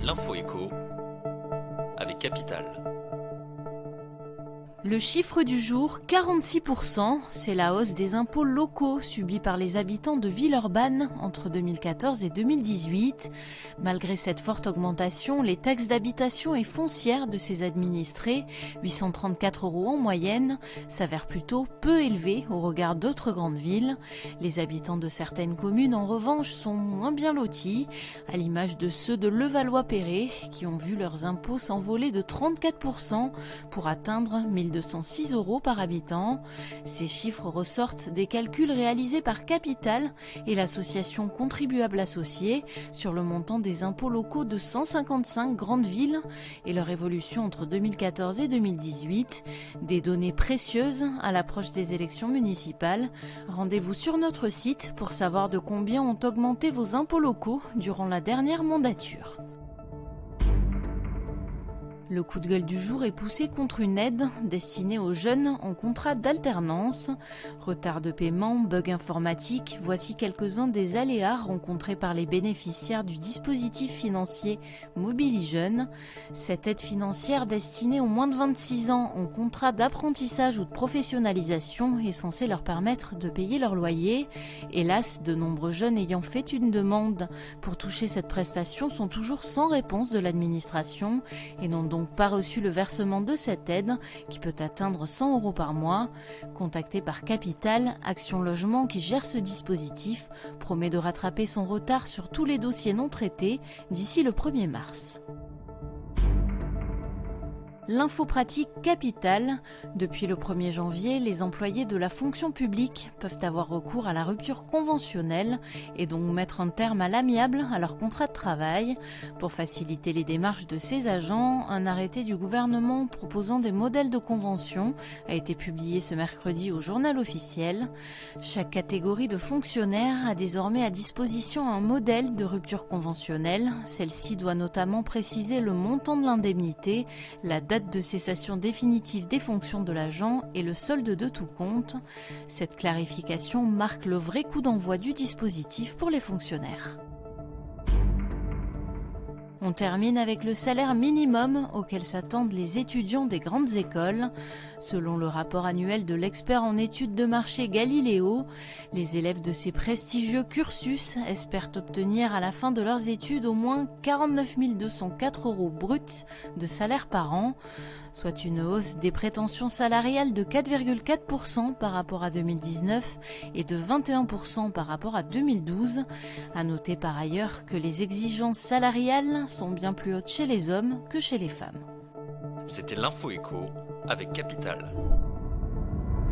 L'info écho avec Capital. Le chiffre du jour, 46%, c'est la hausse des impôts locaux subis par les habitants de Villeurbanne entre 2014 et 2018. Malgré cette forte augmentation, les taxes d'habitation et foncières de ces administrés, 834 € en moyenne, s'avèrent plutôt peu élevés au regard d'autres grandes villes. Les habitants de certaines communes, en revanche, sont moins bien lotis, à l'image de ceux de Levallois-Perret, qui ont vu leurs impôts s'envoler de 34% pour atteindre 1206 € par habitant. Ces chiffres ressortent des calculs réalisés par Capital et l'association Contribuables Associés sur le montant des impôts locaux de 155 grandes villes et leur évolution entre 2014 et 2018. Des données précieuses à l'approche des élections municipales. Rendez-vous sur notre site pour savoir de combien ont augmenté vos impôts locaux durant la dernière mandature. Le coup de gueule du jour est poussé contre une aide destinée aux jeunes en contrat d'alternance. Retard de paiement, bugs informatiques, voici quelques-uns des aléas rencontrés par les bénéficiaires du dispositif financier MobiliJeunes. Cette aide financière destinée aux moins de 26 ans en contrat d'apprentissage ou de professionnalisation est censée leur permettre de payer leur loyer. Hélas, de nombreux jeunes ayant fait une demande pour toucher cette prestation sont toujours sans réponse de l'administration et n'ont donc pas reçu le versement de cette aide qui peut atteindre 100 € par mois. Contacté par Capital, Action Logement qui gère ce dispositif promet de rattraper son retard sur tous les dossiers non traités d'ici le 1er mars. L'info pratique Capital. Depuis le 1er janvier, les employés de la fonction publique peuvent avoir recours à la rupture conventionnelle et donc mettre un terme à l'amiable à leur contrat de travail. Pour faciliter les démarches de ces agents, un arrêté du gouvernement proposant des modèles de convention a été publié ce mercredi au Journal officiel. Chaque catégorie de fonctionnaires a désormais à disposition un modèle de rupture conventionnelle. Celle-ci doit notamment préciser le montant de l'indemnité, la date de cessation définitive des fonctions de l'agent et le solde de tout compte. Cette clarification marque le vrai coup d'envoi du dispositif pour les fonctionnaires. On termine avec le salaire minimum auquel s'attendent les étudiants des grandes écoles. Selon le rapport annuel de l'expert en études de marché Galiléo, les élèves de ces prestigieux cursus espèrent obtenir à la fin de leurs études au moins 49 204 € bruts de salaire par an, soit une hausse des prétentions salariales de 4,4% par rapport à 2019 et de 21% par rapport à 2012. À noter par ailleurs que les exigences salariales sont bien plus hautes chez les hommes que chez les femmes. C'était l'info écho avec Capital.